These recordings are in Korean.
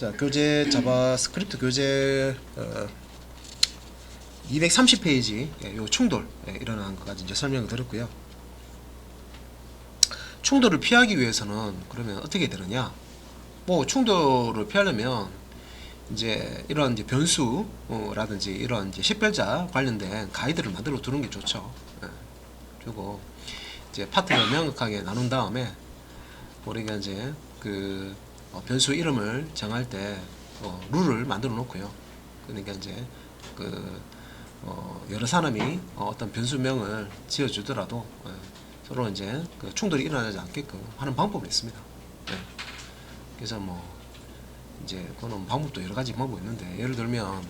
자, 교재 자바스크립트 교재 230페이지 요 충돌 일어나는 것까지 이제 설명을 드렸고요. 충돌을 피하기 위해서는 그러면 어떻게 되느냐? 뭐 충돌을 피하려면 이제 이런 이제 변수라든지 이런 이제 식별자 관련된 가이드를 만들어 두는 게 좋죠. 그리고 이제 파트를 명확하게 나눈 다음에 우리가 이제 그 변수 이름을 정할 때 룰을 만들어 놓고요. 그러니까 이제 그 여러 사람이 어떤 변수명을 지어주더라도 서로 이제 그 충돌이 일어나지 않게끔 하는 방법이 있습니다. 그래서 뭐 이제 그거는 방법도 여러 가지 방법이 있는데, 예를 들면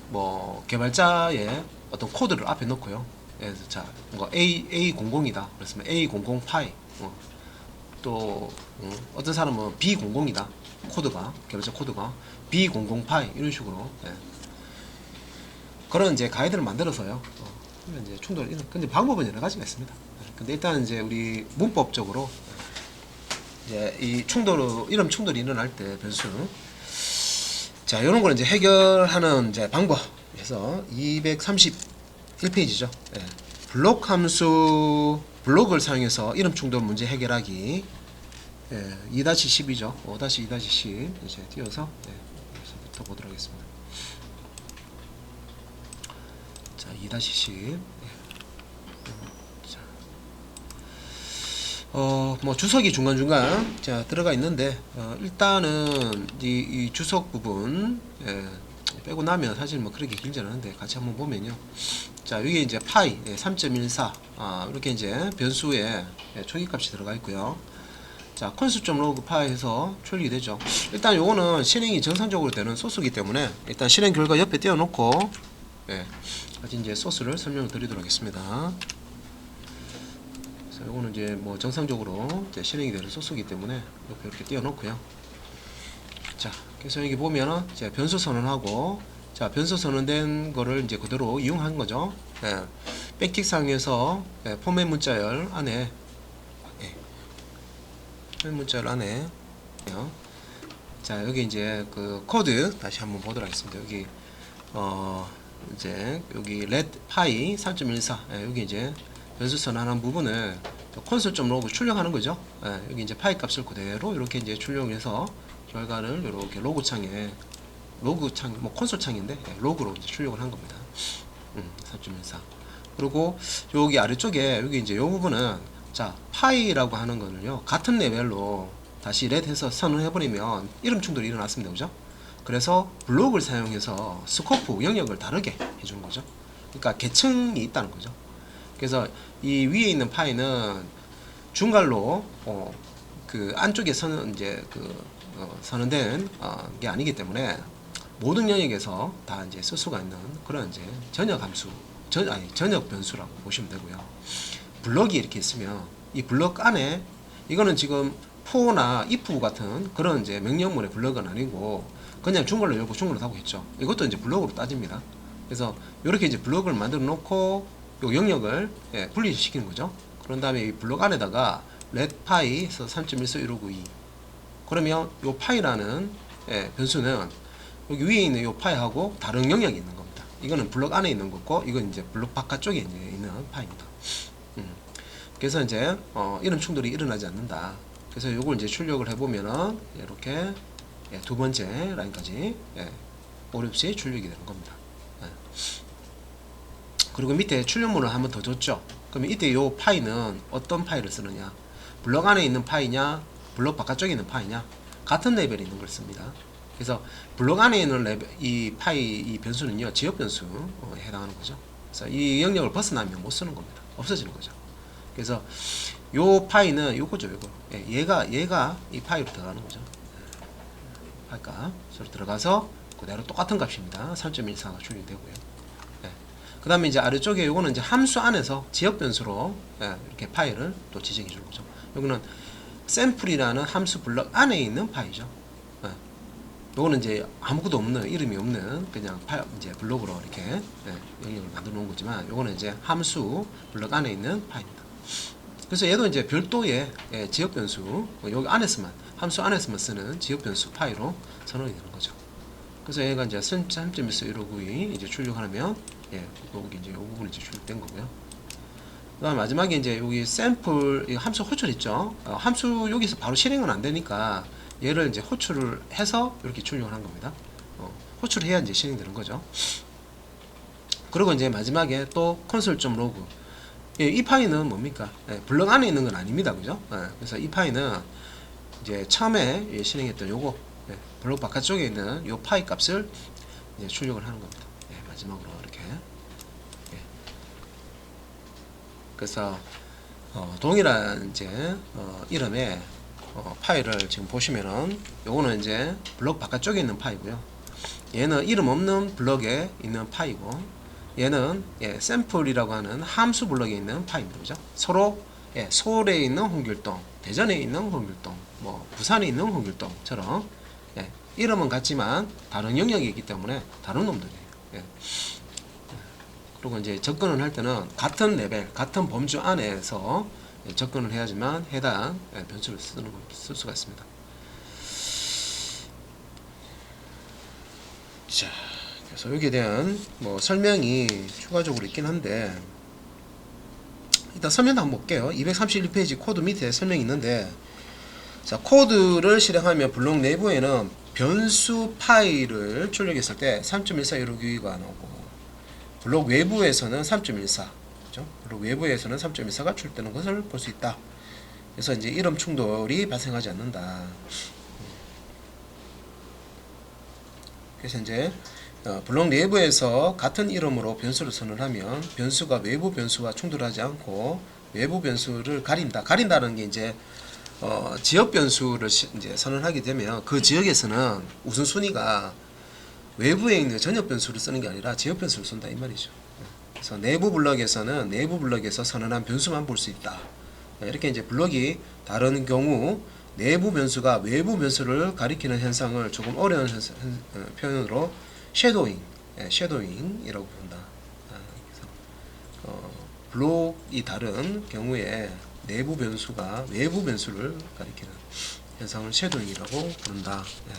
뭐 개발자의 어떤 코드를 앞에 놓고요. 자, 뭐 A00이다. 그랬으면 A00 파이. 또 어떤 사람은 B00이다. 코드가 개발자 코드가 B00 파이 이런 식으로 그런 이제 가이드를 만들어서요. 그러면 이제 충돌 근데 방법은 여러 가지가 있습니다. 근데 일단 이제 우리 문법적으로 이제 이 이름 충돌이 일어날 때 변수, 자, 이런 거는 이제 해결하는 이제 방법. 그래서 231페이지죠. 블록 함수 블록을 사용해서 이름 충돌 문제 해결하기. 2-12죠. 5-2-10 이제 띄워서 여기서부터 보도록 하겠습니다. 자, 2-10. 뭐 주석이 중간중간 자 들어가 있는데, 일단은 이 주석 부분 빼고 나면 사실 뭐 그렇게 길지 않은데 같이 한번 보면요. 자, 여기 이제 파이 3.14 이렇게 이제 변수에 초기값이 들어가 있고요. 자, 콘솔.로그 파이에서 출력이 되죠. 일단 요거는 실행이 정상적으로 되는 소스이기 때문에 일단 실행 결과 옆에 띄워놓고 같이 이제 소스를 설명을 드리도록 하겠습니다. 요거는 이제 뭐 정상적으로 이제 실행이 되는 소스이기 때문에 옆에 이렇게 띄워놓고요. 자, 그래서 여기 보면은 이제 변수 선언하고, 자, 변수 선언된 거를 이제 그대로 이용한 거죠. 백틱 상에서 포맷 문자열 안에 포맷 문자열 안에 자, 여기 이제 그 코드 다시 한번 보도록 하겠습니다. 여기 이제 여기 let 파이 3.14 여기 이제 변수 선언한 부분을 콘솔.로그 출력하는 거죠. 여기 이제 파이 값을 그대로 이렇게 이제 출력해서 결과를 이렇게 로그 창에 뭐 콘솔 창인데 로그로 이제 출력을 한 겁니다. 3.14. 그리고 여기 아래쪽에 여기 이제 이 부분은 자, 파이라고 하는 거는요 같은 레벨로 다시 let 해서 선언해 버리면 이름 충돌이 일어났습니다. 그죠? 그래서 블록을 사용해서 스코프 영역을 다르게 해주는 거죠. 그러니까 계층이 있다는 거죠. 그래서 이 위에 있는 파이는 중괄로 그 안쪽에 이제 선언된 게 아니기 때문에 모든 영역에서 다 이제 쓸 수가 있는 그런 이제 전역 함수, 전역 변수라고 보시면 되고요. 블럭이 이렇게 있으면 이 블럭 안에 이거는 지금 for나 if 같은 그런 이제 명령문의 블럭은 아니고 그냥 중괄로 열고 중괄로 닫고 했죠. 이것도 이제 블럭으로 따집니다. 그래서 이렇게 이제 블럭을 만들어 놓고 요 영역을 분리시키는 거죠. 그런 다음에 이 블록 안에다가 let 파이에서 3.141592 그러면 요 파이라는 변수는 여기 위에 있는 요 파이하고 다른 영역이 있는 겁니다. 이거는 블록 안에 있는 거고 이건 이제 블록 바깥쪽에 이제 있는 파이입니다. 그래서 이제 이런 충돌이 일어나지 않는다. 그래서 요걸 이제 출력을 해보면은 이렇게 두 번째 라인까지 어렵지 출력이 되는 겁니다. 그리고 밑에 출력문을 한번 더 줬죠. 그러면 이때 요 파이는 어떤 파이를 쓰느냐, 블록 안에 있는 파이냐 블록 바깥쪽에 있는 파이냐, 같은 레벨에 있는 걸 씁니다. 그래서 블록 안에 있는 레벨, 이 파이 이 변수는요 지역 변수에 해당하는 거죠. 그래서 이 영역을 벗어나면 못 쓰는 겁니다. 없어지는 거죠. 그래서 요 파이는 요거죠. 요거 얘가 이 파이로 들어가는 거죠. 파이가 서로 들어가서 그대로 똑같은 값입니다. 3.14가 출력되고요. 그 다음에 이제 아래쪽에 요거는 이제 함수 안에서 지역 변수로 이렇게 파일을 또 지정해 주는 거죠. 요거는 샘플이라는 함수 블럭 안에 있는 파이죠. 요거는 이제 아무것도 없는, 이름이 없는 그냥 이제 블록으로 이렇게 영역을 만들어 놓은 거지만, 요거는 이제 함수 블럭 안에 있는 파입니다. 그래서 얘도 이제 별도의 지역 변수 여기 안에서만 함수 안에서만 쓰는 지역 변수 파이로 선언이 되는 거죠. 그래서 얘가 이제 3.141592 이제 출력하면 예, 여기 이제 이 부분이 이제 출력된 거고요. 그다음 마지막에 이제 여기 샘플 이 함수 호출 있죠. 함수 여기서 바로 실행은 안 되니까 얘를 이제 호출을 해서 이렇게 출력을 한 겁니다. 호출을 해야 이제 실행되는 거죠. 그리고 이제 마지막에 또 console.log 예, 이 파일은 뭡니까? 예, 블럭 안에 있는 건 아닙니다, 그죠? 예, 그래서 이 파일은 이제 처음에 예, 실행했던 요거 예, 블럭 바깥쪽에 있는 요 파일 값을 이제 출력을 하는 겁니다. 예, 마지막으로 이렇게. 예. 그래서 동일한 이제 이름의 파일을 지금 보시면은 요거는 이제 블럭 바깥쪽에 있는 파이고요. 얘는 이름 없는 블럭에 있는 파이고. 얘는 예, 샘플이라고 하는 함수 블럭에 있는 파입니다. 그죠? 서로 예, 서울에 있는 홍길동, 대전에 있는 홍길동, 뭐 부산에 있는 홍길동처럼 예, 이름은 같지만 다른 영역이 있기 때문에 다른 놈들이에요. 예. 그리고 이제 접근을 할 때는 같은 레벨, 같은 범주 안에서 예, 접근을 해야지만 해당 예, 변수를 쓸 수가 있습니다. 자. 그래서 여기에 대한 뭐 설명이 추가적으로 있긴 한데 일단 설명 한번 볼게요. 231페이지 코드 밑에 설명이 있는데 자 코드를 실행하면 블록 내부에는 변수 파일을 출력했을 때 3.141592가 나오고 블록 외부에서는 3.14 그죠? 블록 외부에서는 3.14가 출되는 것을 볼 수 있다. 그래서 이제 이름 충돌이 발생하지 않는다. 그래서 이제 블록 내부에서 같은 이름으로 변수를 선언하면 변수가 외부 변수와 충돌하지 않고 외부 변수를 가린다. 가린다는 게 이제 지역 변수를 이제 선언하게 되면 그 지역에서는 우선순위가 외부에 있는 전역 변수를 쓰는 게 아니라 지역 변수를 쓴다 이 말이죠. 그래서 내부 블럭에서는 내부 블럭에서 선언한 변수만 볼 수 있다. 이렇게 이제 블럭이 다른 경우 내부 변수가 외부 변수를 가리키는 현상을 조금 어려운 표현으로 쉐도잉이라고 부른다. 그래서 블록이 다른 경우에 내부 변수가 외부 변수를 가리키는 현상을 쉐도잉이라고 부른다. 네.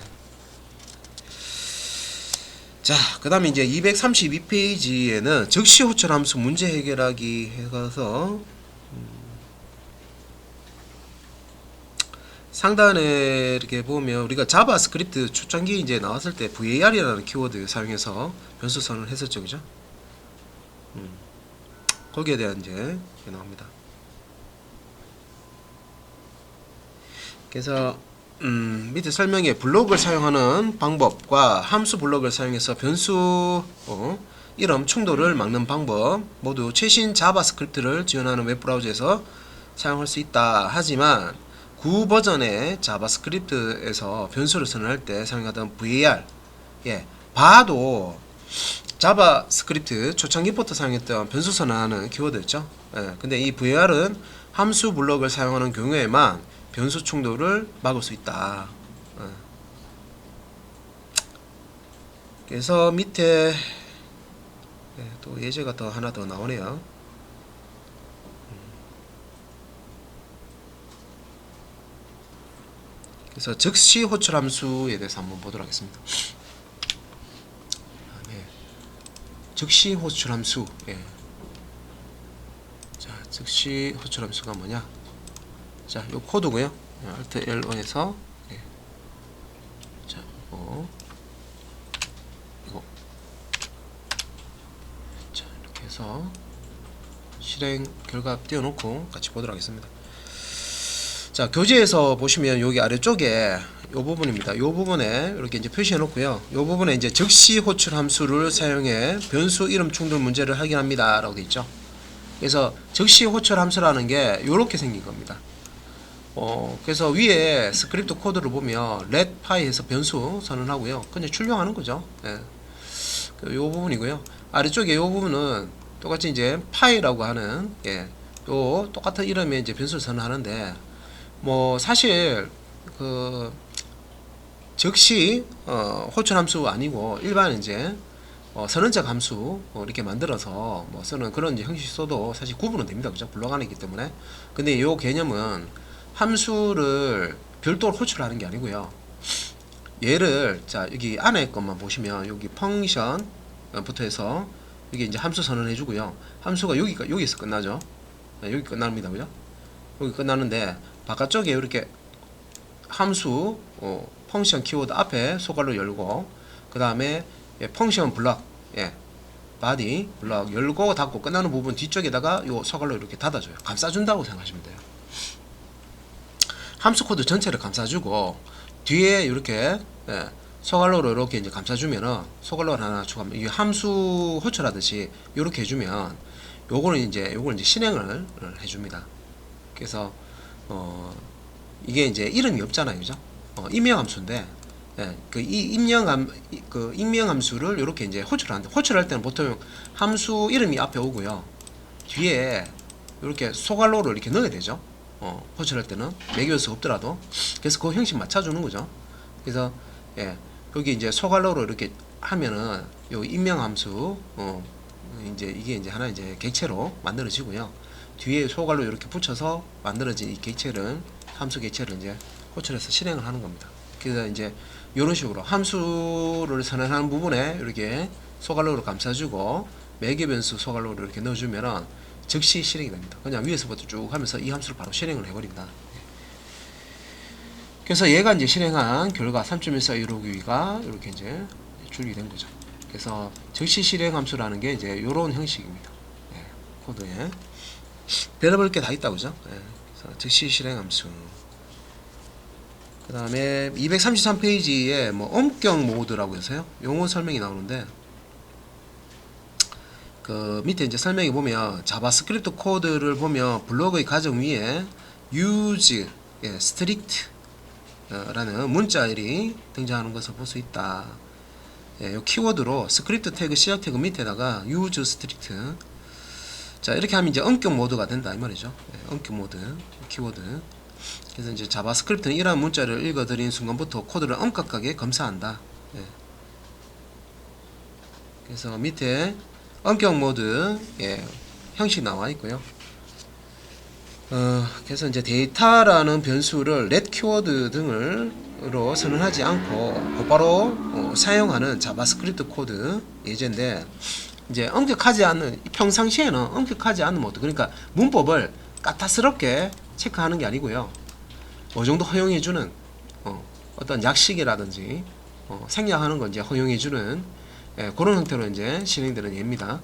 자, 그 다음에 이제 232페이지에는 즉시 호출 함수 문제 해결하기 해가서 상단에 이렇게 보면 우리가 자바스크립트 초창기 이제 나왔을 때 VAR이라는 키워드 사용해서 변수 선언을 했었죠, 그죠? 거기에 대한 이제 나옵니다. 그래서 밑에 설명에 블록을 사용하는 방법과 함수 블록을 사용해서 변수 이름 충돌을 막는 방법 모두 최신 자바스크립트를 지원하는 웹브라우저에서 사용할 수 있다. 하지만 구 버전의 자바스크립트에서 변수를 선언할 때 사용하던 var 봐도 자바스크립트 초창기부터 사용했던 변수 선언하는 키워드였죠. 근데 이 var은 함수 블록을 사용하는 경우에만 변수 충돌을 막을 수 있다. 그래서 밑에 또 예제가 더 하나 더 나오네요. 그래서 즉시 호출 함수에 대해서 한번 보도록 하겠습니다. 즉시 호출 함수. 자, 즉시 호출 함수가 뭐냐? 자, 요 코드고요. Alt L1에서 자, 이거 자, 이렇게 해서 실행 결과 띄워놓고 같이 보도록 하겠습니다. 자, 교재에서 보시면 여기 아래쪽에 요 부분입니다. 요 부분에 이렇게 이제 표시해 놓고요. 요 부분에 이제 즉시 호출 함수를 사용해 변수 이름 충돌 문제를 확인합니다 라고 되어 있죠. 그래서 즉시 호출 함수라는 게 요렇게 생긴 겁니다. 그래서 위에 스크립트 코드를 보면 let 파이 해서 변수 선언하고요. 그냥 출력하는 거죠. 요 부분이고요. 아래쪽에 요 부분은 똑같이 이제 파이라고 하는 요 똑같은 이름의 이제 변수를 선언하는데 뭐 사실 그 즉시 호출 함수 아니고 일반 이제 선언적 함수 이렇게 만들어서 뭐 쓰는 그런 이제 형식 써도 사실 구분은 됩니다. 그죠? 블록 안에 있기 때문에. 근데 요 개념은 함수를 별도로 호출하는 게 아니고요. 얘를 자 여기 안에 것만 보시면 여기 펑션부터 해서 여기 이제 함수 선언해 주고요. 함수가 여기서 끝나죠. 네, 여기 끝납니다. 그죠? 여기 끝나는데 바깥쪽에 이렇게 함수 펑션 키워드 앞에 소괄로 열고 그 다음에 펑션 블럭 바디 블럭 열고 닫고 끝나는 부분 뒤쪽에다가 요 소괄로 이렇게 닫아줘요. 감싸준다고 생각하시면 돼요. 함수 코드 전체를 감싸주고 뒤에 이렇게 소괄로로 이렇게 이제 감싸주면은 소괄로를 하나 추가하면 이 함수 호출하듯이 이렇게 해주면 요거는 이제 실행을 해줍니다. 그래서 이게 이제 이름이 없잖아요, 그죠? 임명 함수인데 그 임명 함수를 이렇게 이제 호출하는데 호출할 때는 보통 함수 이름이 앞에 오고요. 뒤에 이렇게 소괄로를 이렇게 넣어야 되죠. 호출할 때는 매개수 없더라도 그래서 그 형식 맞춰주는 거죠. 그래서 여기 이제 소괄로로 이렇게 하면은 요 임명 함수 이제 이게 이제 하나 이제 객체로 만들어지고요. 뒤에 소괄로 이렇게 붙여서 만들어진 이 객체를 함수 객체를 이제 호출해서 실행을 하는 겁니다. 그래서 이제 이런 식으로 함수를 선언하는 부분에 이렇게 소괄로로 감싸주고 매개 변수 소괄로를 이렇게 넣어주면은 즉시 실행이 됩니다. 그냥 위에서부터 쭉 하면서 이 함수를 바로 실행을 해버립니다. 그래서 얘가 이제 실행한 결과 3.141592가 이렇게 이제 출력이 된 거죠. 그래서 즉시 실행 함수라는 게 이제 이런 형식입니다. 코드에 배워볼 게 다 있다, 그죠? 그래서 즉시 실행 함수. 그 다음에 233페이지에 뭐 엄격 모드라고 해서요. 용어 설명이 나오는데 그 밑에 이제 설명에 보면 자바스크립트 코드를 보면 블록의 가정 위에 use strict 라는 문자열이 등장하는 것을 볼 수 있다. 이 키워드로 스크립트 태그 시작 태그 밑에다가 use strict 자 이렇게 하면 이제 엄격 모드가 된다 이 말이죠. 엄격 모드 키워드. 그래서 이제 자바스크립트는 이러한 문자를 읽어드린 순간부터 코드를 엄격하게 검사한다. 그래서 밑에 엄격 모드 형식 나와 있고요. 그래서 이제 데이터라는 변수를 let 키워드 등으로 선언하지 않고 곧바로 사용하는 자바스크립트 코드 예제인데 이제 엄격하지 않는 평상시에는 엄격하지 않는 모드 그러니까 문법을 까탈스럽게 체크하는 게 아니고요. 어느 정도 허용해주는 어떤 약식이라든지 생략하는 건 이제 허용해주는 그런 형태로 이제 실행되는 예입니다.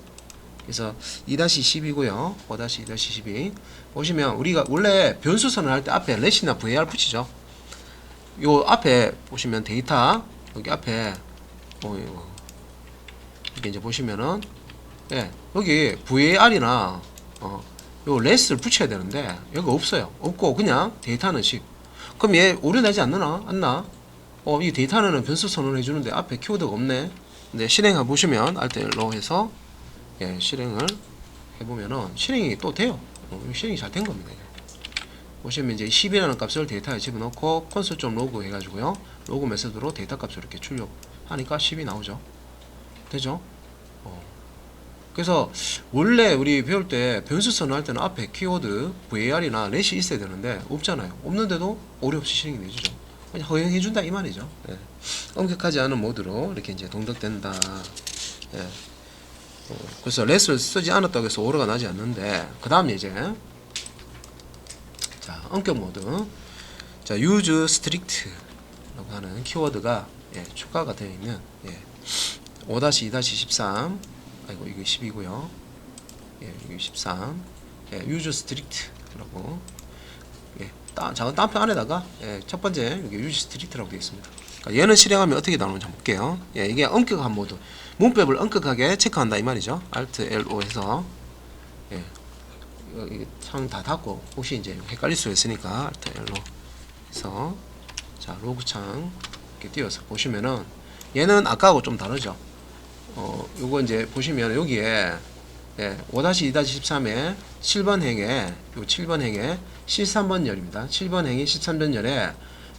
그래서 2-12고요. 5-2-12 보시면 우리가 원래 변수 선언할 때 앞에 let이나 var 붙이죠. 요 앞에 보시면 데이터 여기 앞에 이렇게 이제 보시면은 여기 var이나 요 let을 붙여야 되는데 여기 없어요. 없고 그냥 데이터는 식. 그럼 얘 오류나지 않나? 이 데이터는 변수 선언해 주는데 앞에 키워드가 없네. 근데 실행해 보시면 Alt+L로 해서 실행을 해보면은 실행이 또 돼요. 실행이 잘 된 겁니다. 보시면 이제 10이라는 값을 데이터에 집어넣고 console.log 해가지고요. 로그 메소드로 데이터 값을 이렇게 출력하니까 10이 나오죠. 되죠? 그래서 원래 우리 배울 때 변수 선언할 때는 앞에 키워드 var이나 let이 있어야 되는데 없잖아요. 없는데도 오류 없이 실행이 되죠. 그냥 허용해준다 이 말이죠. 엄격하지 않은 모드로 이렇게 이제 동작된다. 그래서 let을 쓰지 않았다고 해서 오류가 나지 않는데 그 다음에 이제 자 엄격 모드 자 use strict 라고 하는 키워드가 추가가 되어 있는 5-2-13 아이고 이게 10이고요. 이게 13 use strict 라고 작은 따옴표 안에다가 첫 번째 여기 use strict라고 되어 있습니다. 그러니까 얘는 실행하면 어떻게 나오는지 한번 볼게요. 이게 엄격한 모드 문법을 엄격하게 체크한다 이 말이죠. Alt+Lo 해서 창 다 닫고 혹시 이제 헷갈릴 수 있으니까 Alt+Lo 해서 자 로그 창 이렇게 띄워서 보시면은 얘는 아까하고 좀 다르죠. 요거 이제 보시면 여기에 5-2-13에 7번 행에 요 7번 행에 13번 열입니다. 7번 행에 13번 열에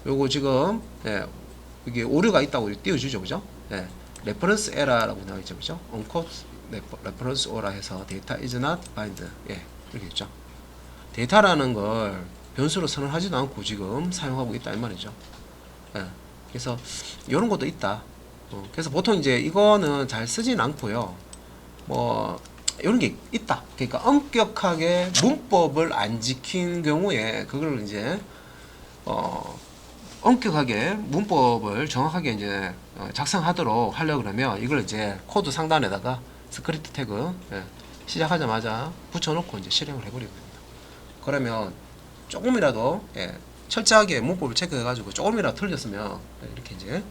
요거 지금 여기 오류가 있다고 띄워주죠, 그죠? 레퍼런스 에러라고 나와 있죠, 그죠? onCode 레퍼런스 오라 해서 데이터 is not bind 이렇게 있죠. 데이터라는 걸 변수로 선언하지도 않고 지금 사용하고 있다 이 말이죠. 예. 그래서 이런 것도 있다. 그래서 보통 이제 이거는 잘 쓰진 않고요. 뭐 이런 게 있다. 그러니까 엄격하게 문법을 안 지킨 경우에 그걸 이제 엄격하게 문법을 정확하게 이제 작성하도록 하려고 그러면 이걸 이제 코드 상단에다가 스크립트 태그 시작하자마자 붙여놓고 이제 실행을 해버리면 됩니다. 그러면 조금이라도 철저하게 문법을 체크해가지고 조금이라도 틀렸으면 이렇게 이제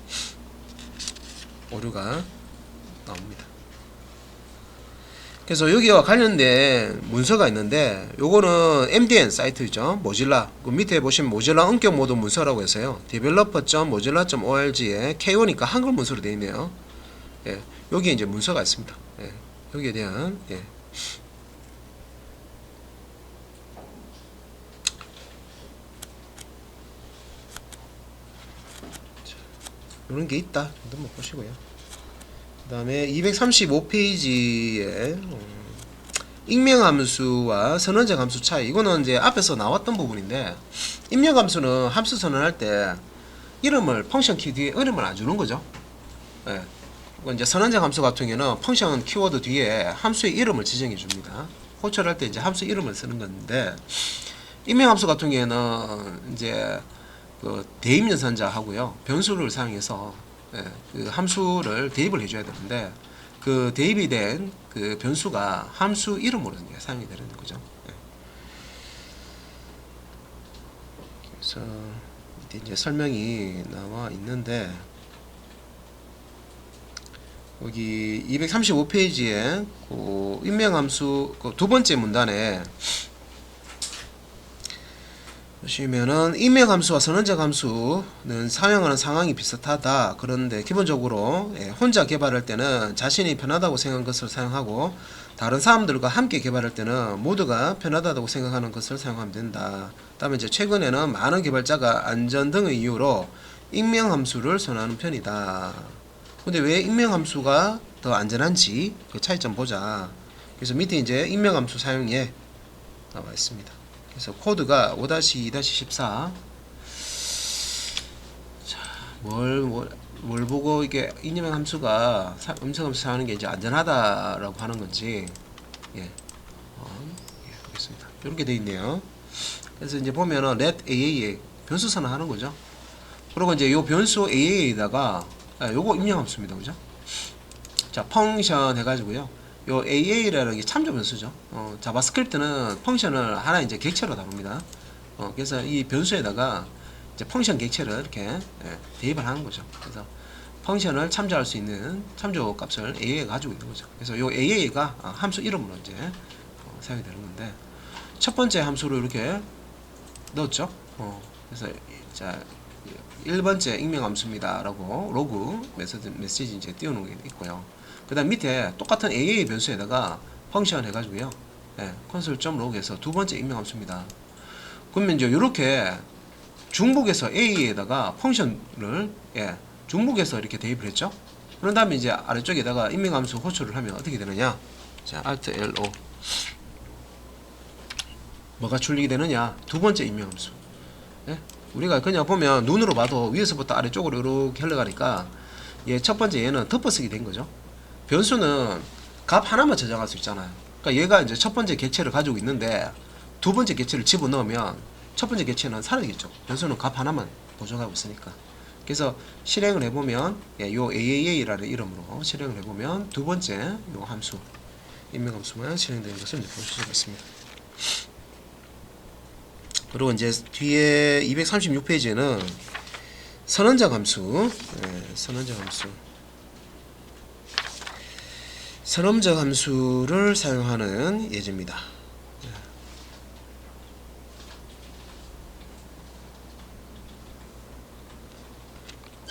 오류가 나옵니다. 그래서 여기와 관련된 문서가 있는데 요거는 MDN 사이트죠. 모질라 그 밑에 보시면 모질라 원격 모드 문서라고 해서요. developer.mozilla.org에 K5니까 한글 문서로 되어 있네요. 여기에 이제 문서가 있습니다. 여기에 대한 이런 게 있다. 한번 보시고요. 그 다음에 235페이지에 익명함수와 선언적 함수 차이. 이거는 이제 앞에서 나왔던 부분인데, 익명함수는 함수 선언할 때 이름을 펑션 키 뒤에 이름을 안 주는 거죠. 이제 선언적 함수 같은 경우는 펑션 키워드 뒤에 함수의 이름을 지정해 줍니다. 호출할 때 이제 함수 이름을 쓰는 건데, 익명함수 같은 경우에는 이제 그 대입 연산자 하고요, 변수를 사용해서 그 함수를 대입을 해줘야 되는데, 그 대입이 된 그 변수가 함수 이름으로 이제 사용이 되는 거죠. 그래서 이제 설명이 나와 있는데, 여기 235페이지에 그 익명함수 그 두 번째 문단에 보시면은 익명함수와 선언적 함수는 사용하는 상황이 비슷하다. 그런데 기본적으로 혼자 개발할 때는 자신이 편하다고 생각하는 것을 사용하고, 다른 사람들과 함께 개발할 때는 모두가 편하다고 생각하는 것을 사용하면 된다. 다음에 이제 최근에는 많은 개발자가 안전 등의 이유로 익명함수를 선호하는 편이다. 근데 왜 익명함수가 더 안전한지 그 차이점 보자. 그래서 밑에 이제 익명함수 사용에 나와 있습니다. 그래서 코드가 5-2-14. 자, 뭘 보고 이게 익명함수가 음성함수 사용하는 게 이제 안전하다라고 하는 건지, 알겠습니다. 이렇게 돼 있네요. 그래서 이제 보면은 let AAA 변수 선언하는 거죠. 그리고 이제 요 변수 AA에다가 요거 입력함수입니다. 그죠? 자, 펑션 해가지고요. 요 AA라는 게 참조 변수죠. 자바스크립트는 펑션을 하나 이제 객체로 다룹니다. 그래서 이 변수에다가 이제 펑션 객체를 이렇게 대입을 하는 거죠. 그래서 펑션을 참조할 수 있는 참조 값을 AA가 가지고 있는 거죠. 그래서 요 AA가 함수 이름으로 이제 사용이 되는 건데, 첫 번째 함수로 이렇게 넣었죠. 그래서 자, 1번째 익명함수입니다 라고 로그 메시지 이제 띄워놓은 게 있고요. 그 다음 밑에 똑같은 AA 변수에다가 펑션 해가지고요, console.log에서 두 번째 익명함수입니다. 그러면 이제 이렇게 중복해서 A에다가 펑션을 중복해서 이렇게 대입을 했죠. 그런 다음에 이제 아래쪽에다가 익명함수 호출을 하면 어떻게 되느냐. 자, Alt LO 뭐가 출력이 되느냐. 두 번째 익명함수. 우리가 그냥 보면 눈으로 봐도 위에서부터 아래쪽으로 이렇게 흘러가니까 첫 번째 얘는 덮어쓰기 된 거죠. 변수는 값 하나만 저장할 수 있잖아요. 그러니까 얘가 이제 첫 번째 객체를 가지고 있는데 두 번째 객체를 집어넣으면 첫 번째 객체는 사라지겠죠. 변수는 값 하나만 보존하고 있으니까. 그래서 실행을 해보면 요 AAA라는 이름으로 실행을 해보면 두 번째 요 함수 익명함수만 실행되는 것을 볼 수가 있습니다. 그리고 이제 뒤에 236페이지에는 선언적 함수, 선언적 함수를 사용하는 예제입니다.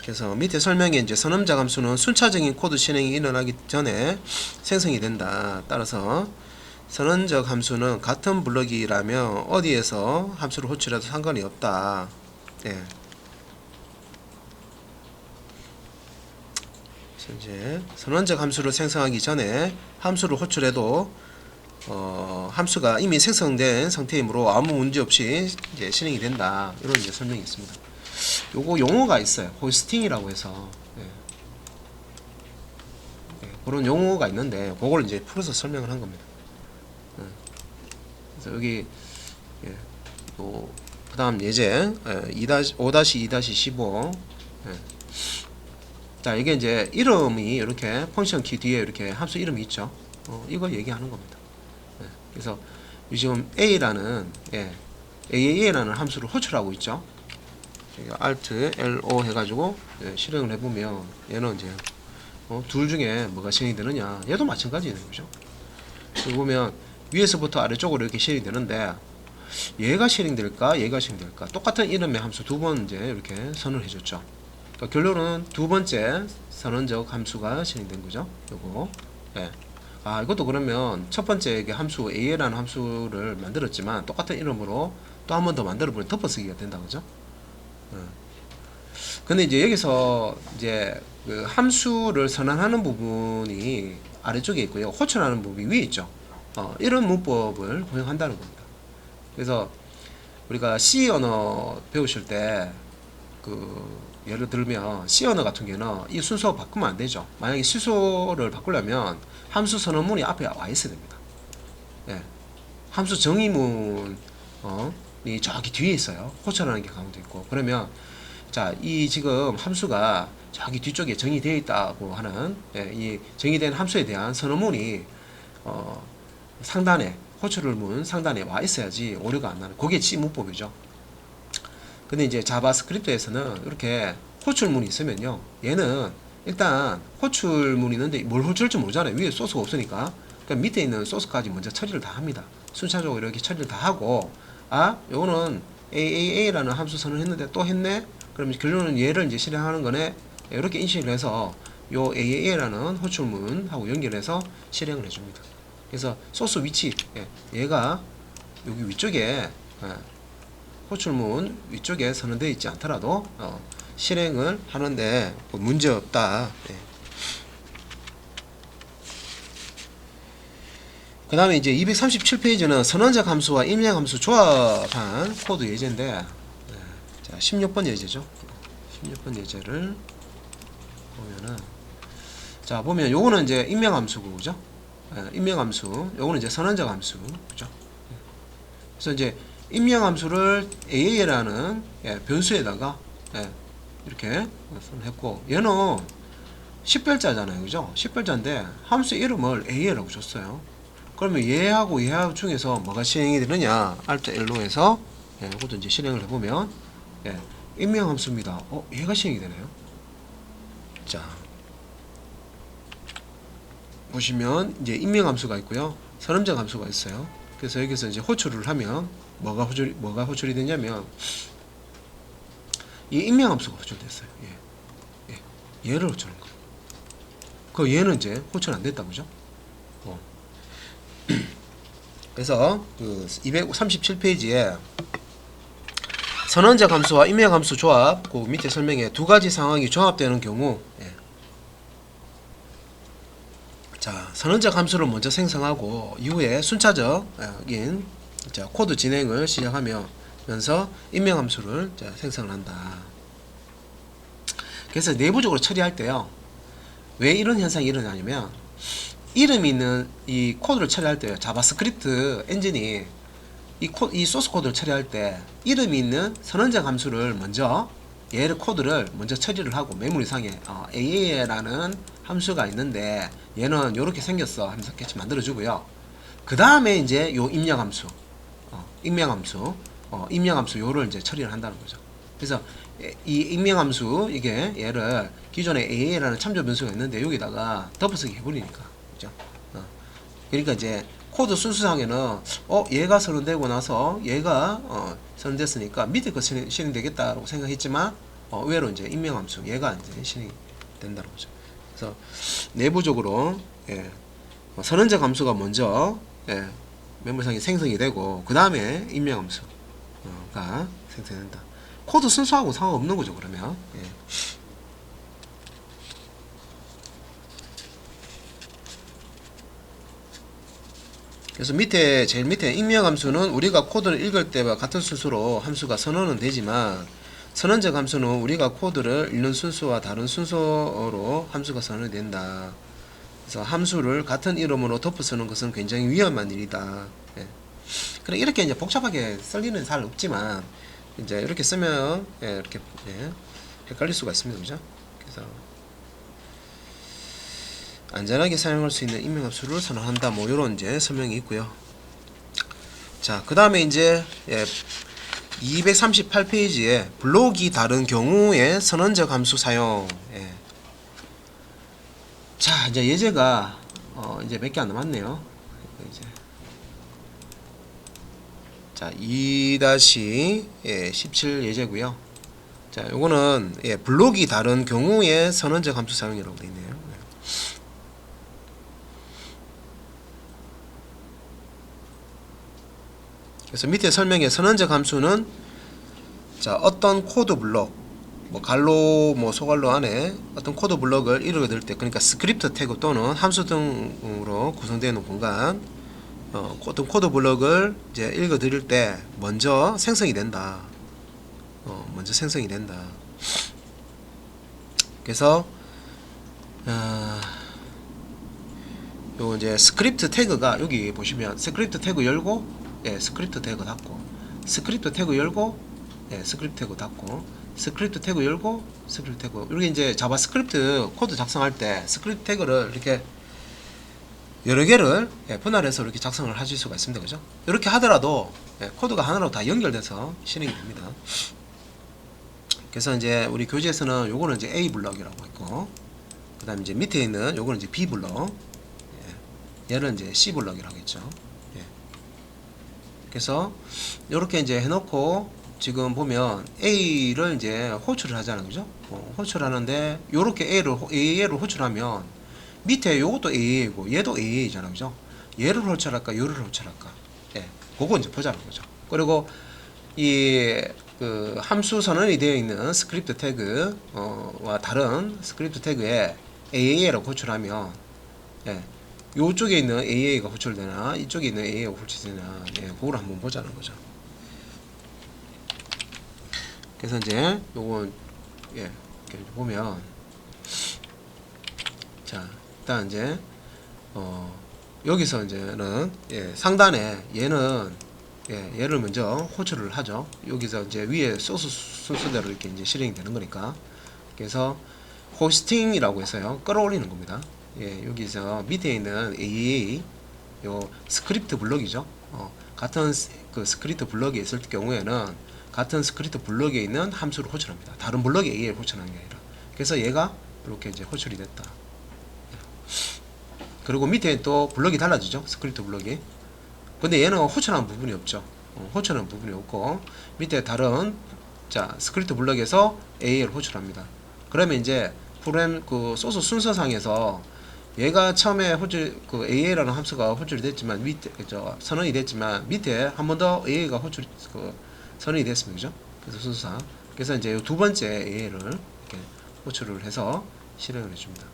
그래서 밑에 설명에 이제 선언적 함수는 순차적인 코드 실행이 일어나기 전에 생성이 된다. 따라서 선언적 함수는 같은 블럭이라면 어디에서 함수를 호출해도 상관이 없다. 그래서 이제 선언적 함수를 생성하기 전에 함수를 호출해도 함수가 이미 생성된 상태이므로 아무 문제 없이 이제 실행이 된다. 이런 이제 설명이 있습니다. 요거 용어가 있어요. 호스팅이라고 해서 그런 용어가 있는데 그걸 이제 풀어서 설명을 한 겁니다. 그래서 여기 그 다음 예제 5-2-15 자 이게 이제 이름이 이렇게 펑션 키 뒤에 이렇게 함수 이름이 있죠. 이거 얘기하는 겁니다. 그래서 지금 A라는 AA라는 함수를 호출하고 있죠. Alt LO 해가지고 실행을 해보면 얘는 이제 둘 중에 뭐가 실행이 되느냐, 얘도 마찬가지예요, 그죠? 여기 보면 위에서부터 아래쪽으로 이렇게 실행이 되는데 얘가 실행될까, 얘가 실행될까, 똑같은 이름의 함수 두 번 이제 이렇게 선을 해줬죠. 그러니까 결론은 두 번째 선언적 함수가 실행된 거죠. 요거. 이것도 그러면 첫 번째 함수 A라는 함수를 만들었지만 똑같은 이름으로 또 한 번 더 만들어보면 덮어쓰기가 된다, 그죠? 근데 이제 여기서 이제 그 함수를 선언하는 부분이 아래쪽에 있고요. 호출하는 부분이 위에 있죠. 이런 문법을 활용한다는 겁니다. 그래서 우리가 C 언어 배우실 때 예를 들면 C 언어 같은 경우는 이 순서 바꾸면 안 되죠. 만약에 시소를 바꾸려면 함수 선언문이 앞에 와 있어야 됩니다. 함수 정의문이 저기 뒤에 있어요. 호출하는 게 가운데 있고. 그러면 자, 이 지금 함수가 저기 뒤쪽에 정의되어 있다고 하는 이 정의된 함수에 대한 선언문이 상단에 호출문 상단에 와 있어야지 오류가 안 나는 그게 C 문법이죠. 근데 이제 자바스크립트에서는 이렇게 호출문이 있으면요, 얘는 일단 호출문이 있는데 뭘 호출할지 모르잖아요. 위에 소스가 없으니까. 그러니까 밑에 있는 소스까지 먼저 처리를 다 합니다. 순차적으로 이렇게 처리를 다 하고, 요거는 AAA라는 함수 선언했는데 또 했네? 그러면 결론은 얘를 이제 실행하는 거네? 이렇게 인식을 해서 요 AAA라는 호출문하고 연결해서 실행을 해줍니다. 그래서 소스 위치, 얘가 여기 위쪽에 호출문 위쪽에 선언되어 있지 않더라도 실행을 하는데 문제 없다. 그 다음에 이제 237페이지는 선언적 함수와 입력 함수 조합한 코드 예제인데, 자 16번 예제죠. 16번 예제를 보면은, 자 보면 요거는 이제 입력 함수고, 그죠? 입력 함수, 요거는 이제 선언적 함수, 그죠? 그래서 이제 입력 함수를 AA라는 변수에다가 이렇게 했고, 얘는 10별자잖아요, 그죠? 10별자인데 함수 이름을 AA라고 줬어요. 그러면 얘하고 얘하고 중에서 뭐가 실행이 되느냐? Alt L로에서 이것도 이제 실행을 해보면 입력 함수입니다. 얘가 실행이 되네요. 자 보시면 이제 입력 함수가 있고요, 선언적 함수가 있어요. 그래서 여기서 이제 호출을 하면 뭐가 호출이 되냐면 이 입력 함수가 호출됐어요. 얘를 호출한 거예요. 그 얘는 이제 호출 안 됐다, 그죠? 그래서 그 237페이지에 선언적 함수와 입력 함수 조합, 그 밑에 설명에 두 가지 상황이 조합되는 경우, 자 선언적 함수를 먼저 생성하고 이후에 순차적인 코드 진행을 시작하면서 입력 함수를 생성을 한다. 그래서 내부적으로 처리할 때요, 왜 이런 현상이 일어나냐면, 이름이 있는 이 코드를 처리할 때요, 자바스크립트 엔진이 이 소스 코드를 처리할 때 이름이 있는 선언적 함수를 먼저, 얘를 코드를 먼저 처리를 하고, 메모리상에 AA라는 함수가 있는데 얘는 요렇게 생겼어 하면서 같이 만들어주고요. 그 다음에 이제 요 입력 함수, 입력 함수 요를 이제 처리를 한다는 거죠. 그래서 이 입력 함수, 이게 얘를 기존에 AA라는 참조 변수가 있는데 여기다가 덮어쓰기 해버리니까, 그죠? 그러니까 이제 코드 순수상에는 얘가 선언되고 나서 얘가 선언됐으니까 밑에 거 실행되겠다라고 생각했지만 의외로 이제 입력 함수 얘가 이제 실행이 된다는 거죠. 그래서 내부적으로 선언적 함수가 먼저 메모리상에 생성이 되고 그 다음에 입력 함수가 생성된다. 코드 순수하고 상관없는 거죠, 그러면. 그래서 밑에 제일 밑에 익명 함수는 우리가 코드를 읽을 때와 같은 순서로 함수가 선언은 되지만 선언적 함수는 우리가 코드를 읽는 순서와 다른 순서로 함수가 선언이 된다. 그래서 함수를 같은 이름으로 덮어 쓰는 것은 굉장히 위험한 일이다. 예. 그래 이렇게 이제 복잡하게 쓸 일은 잘 없지만 이제 이렇게 쓰면 이렇게 헷갈릴 수가 있습니다. 그죠? 그래서 안전하게 사용할 수 있는 익명 함수를 선언한다. 뭐 이런 이제 설명이 있고요. 자, 그 다음에 이제 238페이지에 블록이 다른 경우에 선언적 함수 사용. 자, 이제 예제가 이제 몇 개 안 남았네요. 이제 자, 2-17 예제고요. 자, 요거는 블록이 다른 경우에 선언적 함수 사용이라고 되어 있네요. 그래서 밑에 설명에 선언적 함수는 자, 어떤 코드 블록 뭐 갈로 뭐 소갈로 안에 어떤 코드 블록을 읽어들 때, 그러니까 스크립트 태그 또는 함수 등으로 구성되어 있는 공간, 어떤 코드 블록을 이제 읽어드릴 때 먼저 생성이 된다. 먼저 생성이 된다. 그래서 요 이제 스크립트 태그가 여기 보시면 스크립트 태그 열고 스크립트 태그 닫고, 스크립트 태그 열고 스크립트 태그 닫고, 스크립트 태그 열고 스크립트 태그, 이렇게 이제 자바스크립트 코드 작성할 때 스크립트 태그를 이렇게 여러 개를 분할해서 이렇게 작성을 하실 수가 있습니다. 그죠? 이렇게 하더라도 코드가 하나로 다 연결돼서 실행이 됩니다. 그래서 이제 우리 교재에서는 요거는 이제 A 블럭이라고 했고, 그 다음에 이제 밑에 있는 요거는 이제 B 블럭, 얘는 이제 C 블럭이라고 했죠. 그래서 요렇게 이제 해놓고 지금 보면 A를 이제 호출을 하잖아요. 그죠? 호출을 하는데 요렇게 A를 호출하면 밑에 요것도 AA고 얘도 AA잖아요. 그죠? 얘를 호출할까 요를 호출할까, 그거 이제 보자는 거죠. 그리고 이 그 함수 선언이 되어 있는 스크립트 태그와 다른 스크립트 태그에 AA라고 호출하면 요쪽에 있는 AA가 호출되나 이쪽에 있는 AA가 호출되나 그걸 한번 보자는 거죠. 그래서 이제 요건 이렇게 보면 자, 일단 이제 여기서 이제는 상단에 얘는 얘를 먼저 호출을 하죠. 여기서 이제 위에 소스 순서대로 이렇게 이제 실행이 되는 거니까. 그래서 호스팅이라고 해서요, 끌어올리는 겁니다. 여기서 밑에 있는 AAA 요 스크립트 블럭이죠. 같은 그 스크립트 블럭이 있을 경우에는 같은 스크립트 블럭에 있는 함수를 호출합니다. 다른 블럭에 AA를 호출하는 게 아니라. 그래서 얘가 이렇게 이제 호출이 됐다. 그리고 밑에 또 블럭이 달라지죠. 스크립트 블럭이. 근데 얘는 호출하는 부분이 없죠. 호출하는 부분이 없고 밑에 다른 자 스크립트 블럭에서 AA를 호출합니다. 그러면 이제 프로그램 그 소스 순서상에서 얘가 처음에 그 AA라는 함수가 호출이 됐지만 밑에 선언이 됐지만 밑에 한 번 더 AA가 호출 선언이 됐습니다. 그죠? 그래서 순서상. 그래서 이제 두 번째 AA를 이렇게 호출을 해서 실행을 해줍니다.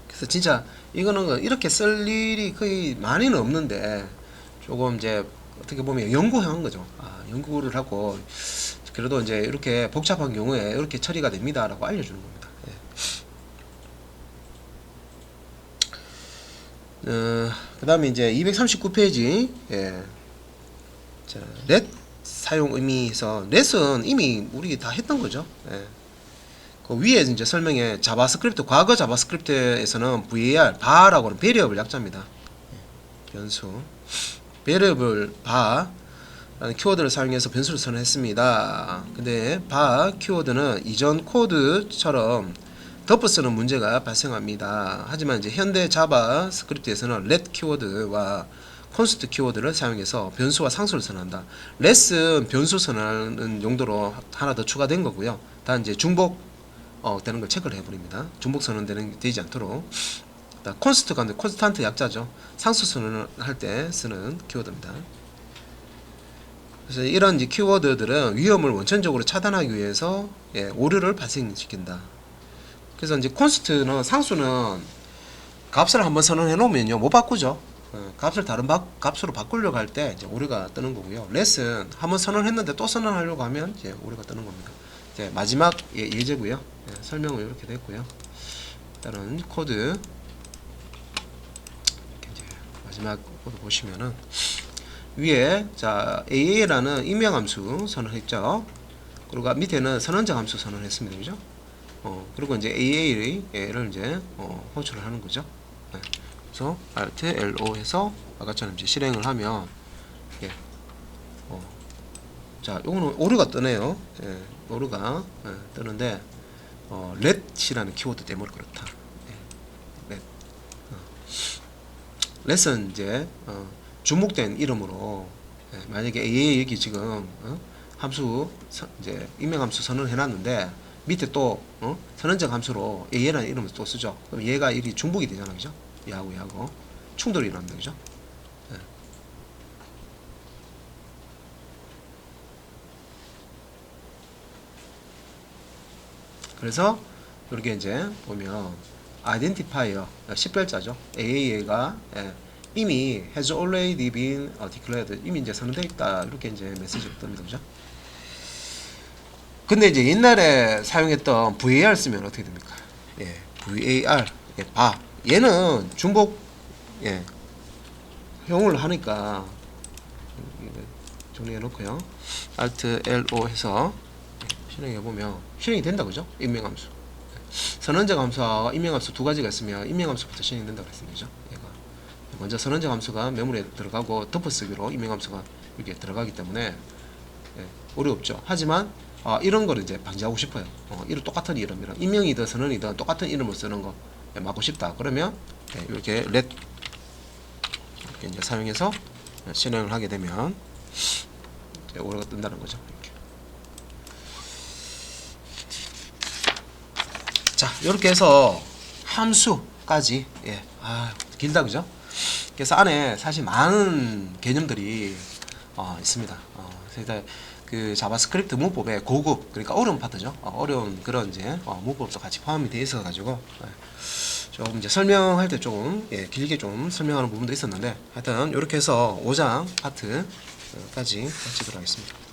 그래서 진짜 이거는 이렇게 쓸 일이 거의 많이는 없는데 조금 이제 어떻게 보면 연구한 거죠. 연구를 하고 그래도 이제 이렇게 복잡한 경우에 이렇게 처리가 됩니다라고 알려주는 겁니다. 그 다음에 이제 239페이지 자, let 사용 의미에서 let은 이미 우리 다 했던 거죠. 그 위에 이제 설명에 자바스크립트, 과거 자바스크립트에서는 var, bar라고 하는 베리어블 약자입니다. 변수. 베리어블 bar라는 키워드를 사용해서 변수를 선언했습니다. 근데 bar 키워드는 이전 코드처럼 덮어쓰는 문제가 발생합니다. 하지만 이제 현대 자바스크립트에서는 let 키워드와 const 키워드를 사용해서 변수와 상수를 선언한다. let은 변수 선언하는 용도로 하나 더 추가된 거고요. 단 이제 중복 되는 걸 체크를 해버립니다. 중복 선언되는 되지 않도록. 콘스트가 콘스탄트 약자죠. 상수 선언을 할 때 쓰는 키워드입니다. 그래서 이런 이제 키워드들은 위험을 원천적으로 차단하기 위해서 오류를 발생시킨다. 그래서 이제 콘스트는 상수는 값을 한번 선언해 놓으면요 못 바꾸죠. 값을 다른 값으로 바꾸려고 할 때 이제 오류가 뜨는 거고요. 렛은 한번 선언했는데 또 선언하려고 하면 이제 오류가 뜨는 겁니다. 이제 마지막 예제고요. 설명은 이렇게 됐고요. 일단은 코드 이렇게 이제 마지막 코드 보시면은 위에 자 AA라는 임명함수 선언했죠. 그리고 밑에는 선언적 함수 선언했습니다. 그죠? 그리고 이제 AA를 이제 호출을 하는 거죠. 네. 그래서 Alt LO 해서 아까처럼 이제 실행을 하면 자 요거는 오류가 뜨네요. 오류가 뜨는데 let이라는 키워드 때문에 그렇다. let. let은 이제 주목된 이름으로 만약에 AA 여기 지금 함수 이제 임명함수 선언을 해놨는데 밑에 또 선언적 함수로 AA라는 이름을 또 쓰죠. 그럼 얘가 일이 중복이 되잖아, 그죠? 얘하고 충돌이 일어납니다, 그죠? 그래서 이렇게 이제 보면 identifier 10별자죠. AA가 이미 has already been declared 이미 이제 선언되어 있다 이렇게 이제 메시지가 뜹니다, 그죠? 근데 이제 옛날에 사용했던 VAR 쓰면 어떻게 됩니까? VAR 봐 얘는 중복 형을 하니까 정리해 놓고요. Alt LO 해서 실행해 보면 실행이 된다, 그죠? 임명함수 선언적 함수와 임명함수 두 가지가 있으면 임명함수부터 실행된다고 했습니다, 그죠? 얘가 먼저 선언적 함수가 메모리에 들어가고 덮어쓰기로 임명함수가 이렇게 들어가기 때문에 어렵죠. 하지만 이런 거를 이제 방지하고 싶어요. 이런 똑같은 이름이랑 임명이든 선언이든 똑같은 이름을 쓰는 거 막고 싶다. 그러면 이렇게 let 이렇게 이제 사용해서 실행을 하게 되면 오류가 뜬다는 거죠. 이렇게. 자, 이렇게 해서 함수까지 길다, 그죠? 그래서 안에 사실 많은 개념들이 있습니다. 그래서 그 자바스크립트 문법의 고급 그러니까 어려운 파트죠. 어려운 그런 이제 문법도 같이 포함이 되어 있어 가지고 조금 이제 설명할 때 좀 길게 좀 설명하는 부분도 있었는데 하여튼 이렇게 해서 5장 파트까지 마치도록 하겠습니다.